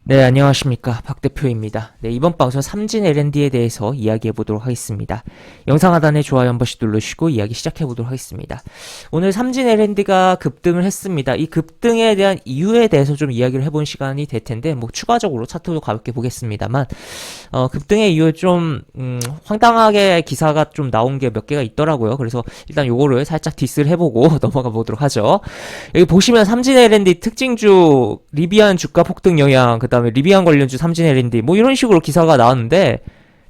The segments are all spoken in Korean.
네, 안녕하십니까. 박 대표입니다. 네, 이번 방송 삼진 L&D에 대해서 이야기해 보도록 하겠습니다. 영상 하단에 좋아요 한 번씩 눌러주시고 이야기 시작해 보도록 하겠습니다. 오늘 삼진 L&D가 급등을 했습니다. 이 급등에 대한 이유에 대해서 좀 이야기를 해본 시간이 될 텐데, 뭐 추가적으로 차트도 가볍게 보겠습니다만, 급등의 이유에 좀 황당하게 기사가 좀 나온 게 몇 개가 있더라고요. 그래서 일단 요거를 살짝 디스를 해보고 넘어가 보도록 하죠. 여기 보시면 삼진 L&D 특징주 리비안 주가 폭등 영향, 그 다음에 리비안 관련주 삼진 L&D 뭐 이런 식으로 기사가 나왔는데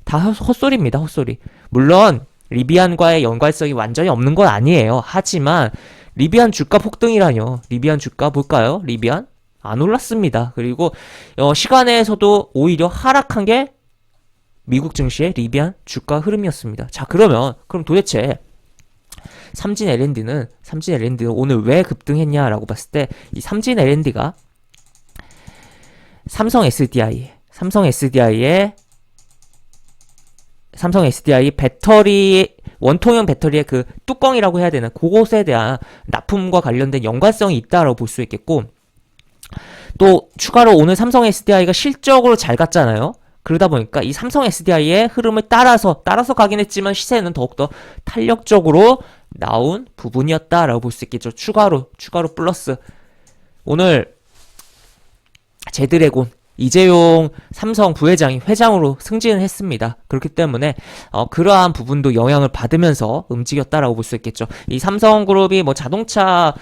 다 헛소리입니다. 헛소리. 물론 리비안과의 연관성이 완전히 없는 건 아니에요. 하지만 리비안 주가 폭등이라뇨. 리비안 주가 볼까요? 리비안 안 올랐습니다. 그리고 시간에서도 오히려 하락한 게 미국 증시의 리비안 주가 흐름이었습니다. 자, 그럼 도대체 삼진 L&D는 오늘 왜 급등했냐라고 봤을 때 이 삼진 L&D가 삼성 SDI 배터리 원통형 배터리의 그 뚜껑이라고 해야 되나 그것에 대한 납품과 관련된 연관성이 있다라고 볼 수 있겠고, 또 추가로 오늘 삼성 SDI가 실적으로 잘 갔잖아요. 그러다 보니까 이 삼성 SDI의 흐름을 따라서 가긴 했지만 시세는 더욱더 탄력적으로 나온 부분이었다라고 볼 수 있겠죠. 추가로 플러스 오늘 제드래곤 이재용 삼성 부회장이 회장으로 승진을 했습니다. 그렇기 때문에 그러한 부분도 영향을 받으면서 움직였다라고 볼 수 있겠죠. 이 삼성그룹이 뭐 자동차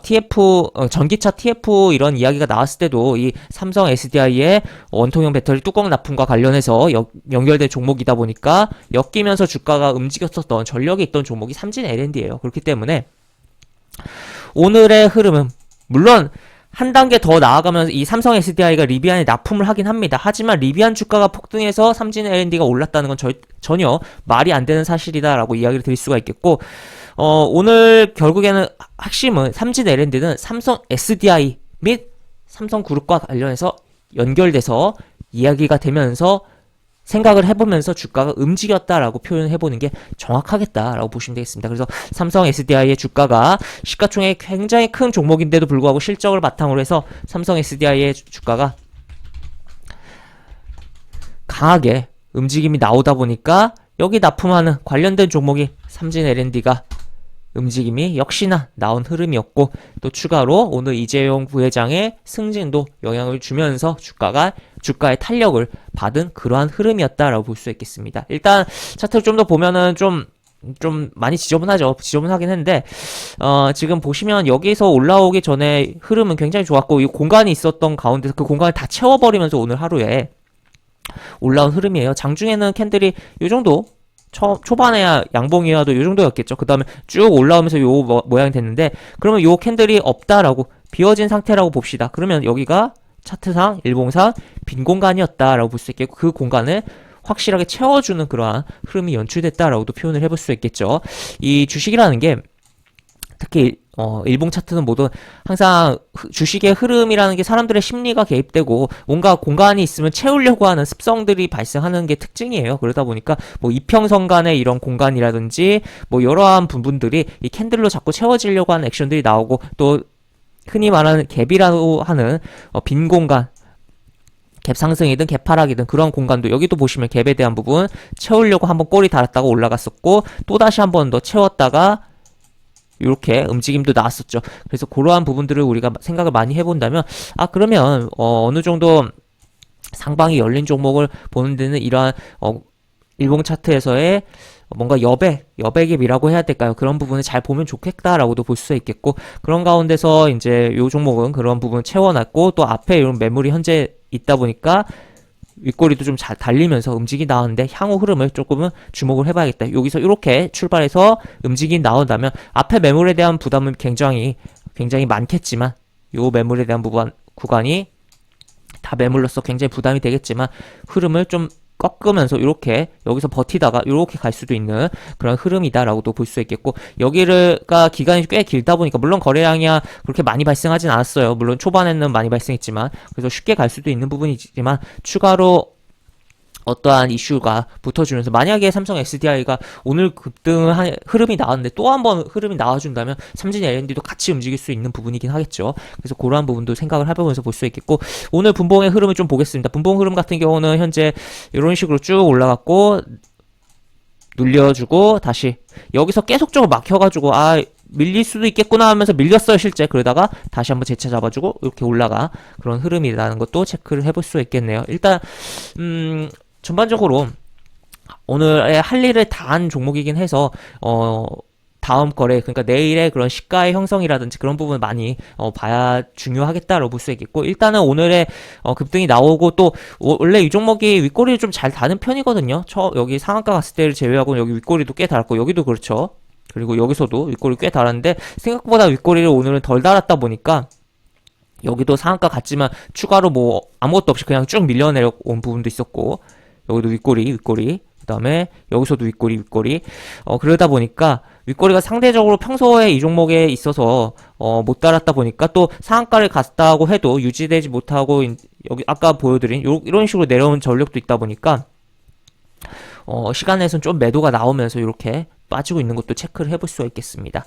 TF 전기차 TF 이런 이야기가 나왔을 때도 이 삼성 SDI의 원통형 배터리 뚜껑 납품과 관련해서 연결된 종목이다 보니까 엮이면서 주가가 움직였었던 전력이 있던 종목이 삼진 L&D예요. 그렇기 때문에 오늘의 흐름은 물론 한 단계 더 나아가면서 이 삼성 SDI가 리비안에 납품을 하긴 합니다. 하지만 리비안 주가가 폭등해서 삼진 L&D가 올랐다는 건 전혀 말이 안 되는 사실이다라고 이야기를 드릴 수가 있겠고, 오늘 결국에는 핵심은 삼진 L&D는 삼성 SDI 및 삼성그룹과 관련해서 연결돼서 이야기가 되면서 생각을 해보면서 주가가 움직였다라고 표현해보는 게 정확하겠다라고 보시면 되겠습니다. 그래서 삼성 SDI의 주가가 시가총액 굉장히 큰 종목인데도 불구하고 실적을 바탕으로 해서 삼성 SDI의 주가가 강하게 움직임이 나오다 보니까 여기 납품하는 관련된 종목이 삼진 L&D가 움직임이 역시나 나온 흐름이었고, 또 추가로 오늘 이재용 부회장의 승진도 영향을 주면서 주가의 탄력을 받은 그러한 흐름이었다라고 볼 수 있겠습니다. 일단 차트를 좀 더 보면은 좀 많이 지저분하죠. 지저분하긴 했는데 지금 보시면 여기서 올라오기 전에 흐름은 굉장히 좋았고, 이 공간이 있었던 가운데서 그 공간을 다 채워버리면서 오늘 하루에 올라온 흐름이에요. 장중에는 캔들이 요 정도 초반에야 양봉이어도 요 정도였겠죠. 그 다음에 쭉 올라오면서 요 모양이 됐는데, 그러면 요 캔들이 없다라고 비어진 상태라고 봅시다. 그러면 여기가 차트상 일봉상 빈 공간이었다라고 볼 수 있겠고, 그 공간을 확실하게 채워주는 그러한 흐름이 연출됐다라고도 표현을 해볼 수 있겠죠. 이 주식이라는 게 특히 일봉 차트는 모두 항상 주식의 흐름이라는 게 사람들의 심리가 개입되고 뭔가 공간이 있으면 채우려고 하는 습성들이 발생하는 게 특징이에요. 그러다 보니까 뭐 이평선 간의 이런 공간이라든지 뭐 여러한 부분들이 이 캔들로 자꾸 채워지려고 하는 액션들이 나오고, 또 흔히 말하는 갭이라고 하는 빈 공간, 갭 상승이든 갭 하락이든 그런 공간도 여기도 보시면 갭에 대한 부분 채우려고 한번 꼬리 달았다가 올라갔었고, 또다시 한번 더 채웠다가 이렇게 움직임도 나왔었죠. 그래서 그러한 부분들을 우리가 생각을 많이 해본다면, 그러면 어느 정도 상방이 열린 종목을 보는 데는 이러한 일봉 차트에서의 뭔가 여백입이라고 해야 될까요? 그런 부분을 잘 보면 좋겠다라고도 볼 수 있겠고, 그런 가운데서 이제 요 종목은 그런 부분 채워놨고, 또 앞에 이런 매물이 현재 있다 보니까 윗꼬리도 좀 잘 달리면서 움직이 나오는데, 향후 흐름을 조금은 주목을 해봐야겠다. 여기서 이렇게 출발해서 움직이 나온다면 앞에 매물에 대한 부담은 굉장히 많겠지만, 요 매물에 대한 구간이 다 매물로서 굉장히 부담이 되겠지만 흐름을 좀 꺾으면서 이렇게 여기서 버티다가 이렇게 갈 수도 있는 그런 흐름이다라고도 볼 수 있겠고, 여기가 기간이 꽤 길다 보니까 물론 거래량이 그렇게 많이 발생하진 않았어요. 물론 초반에는 많이 발생했지만, 그래서 쉽게 갈 수도 있는 부분이지만 추가로 어떠한 이슈가 붙어주면서 만약에 삼성 SDI가 오늘 급등한 흐름이 나왔는데 또 한 번 흐름이 나와준다면 삼진 L&D도 같이 움직일 수 있는 부분이긴 하겠죠. 그래서 그러한 부분도 생각을 해보면서 볼 수 있겠고 오늘 분봉의 흐름을 좀 보겠습니다. 분봉 흐름 같은 경우는 현재 이런 식으로 쭉 올라갔고 눌려주고 다시 여기서 계속적으로 막혀가지고 밀릴 수도 있겠구나 하면서 밀렸어요 실제. 그러다가 다시 한번 재차 잡아주고 이렇게 올라가 그런 흐름이라는 것도 체크를 해볼 수 있겠네요. 일단 전반적으로 오늘의 할 일을 다 한 종목이긴 해서 다음 거래 그러니까 내일의 그런 시가의 형성이라든지 그런 부분 많이 봐야 중요하겠다라고 볼 수 있겠고 일단은 오늘의 급등이 나오고 또 원래 이 종목이 윗꼬리를 좀 잘 다는 편이거든요. 여기 상한가 갔을 때를 제외하고 여기 윗꼬리도 꽤 달았고 여기도 그렇죠. 그리고 여기서도 윗꼬리 꽤 달았는데 생각보다 윗꼬리를 오늘은 덜 달았다 보니까 여기도 상한가 같지만 추가로 뭐 아무것도 없이 그냥 쭉 밀려내려온 부분도 있었고 여기도 윗꼬리 그 다음에 여기서도 윗꼬리 그러다 보니까 윗꼬리가 상대적으로 평소에 이 종목에 있어서 못 달았다 보니까 또 상한가를 갔다고 해도 유지되지 못하고 여기 아까 보여드린 이런 식으로 내려온 전력도 있다 보니까 시간에선 좀 매도가 나오면서 이렇게 빠지고 있는 것도 체크를 해볼 수가 있겠습니다.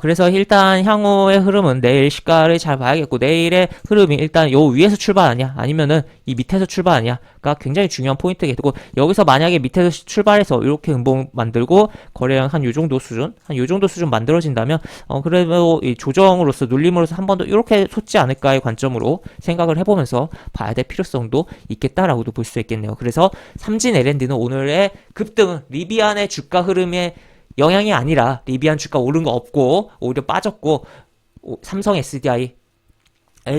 그래서 일단 향후의 흐름은 내일 시가를 잘 봐야겠고 내일의 흐름이 일단 요 위에서 출발하냐 아니면은 이 밑에서 출발하냐가 굉장히 중요한 포인트겠고 여기서 만약에 밑에서 출발해서 이렇게 음봉 만들고 거래량 한 요 정도 수준 만들어진다면 그래도 이 조정으로서 눌림으로서 한 번 더 이렇게 솟지 않을까의 관점으로 생각을 해보면서 봐야 될 필요성도 있겠다라고도 볼 수 있겠네요. 그래서 삼진 L&D는 오늘의 급등은 리비안의 주가 흐름에 영향이 아니라 리비안 주가 오른 거 없고 오히려 빠졌고 삼성 SDI의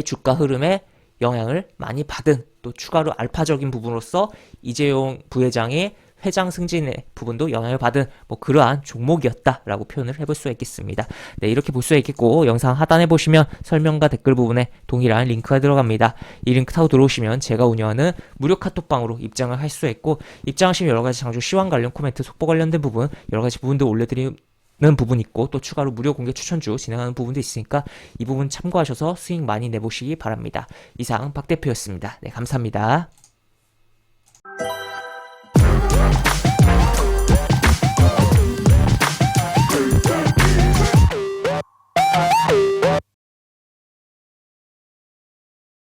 주가 흐름에 영향을 많이 받은 또 추가로 알파적인 부분으로서 이재용 부회장의 회장 승진의 부분도 영향을 받은 뭐 그러한 종목이었다라고 표현을 해볼 수 있겠습니다. 네, 이렇게 볼 수 있겠고 영상 하단에 보시면 설명과 댓글 부분에 동일한 링크가 들어갑니다. 이 링크 타고 들어오시면 제가 운영하는 무료 카톡방으로 입장을 할 수 있고 입장하시면 여러가지 장주 시황 관련 코멘트 속보 관련된 부분 여러가지 부분들 올려드리는 부분 있고 또 추가로 무료 공개 추천주 진행하는 부분도 있으니까 이 부분 참고하셔서 수익 많이 내보시기 바랍니다. 이상 박 대표였습니다. 네, 감사합니다.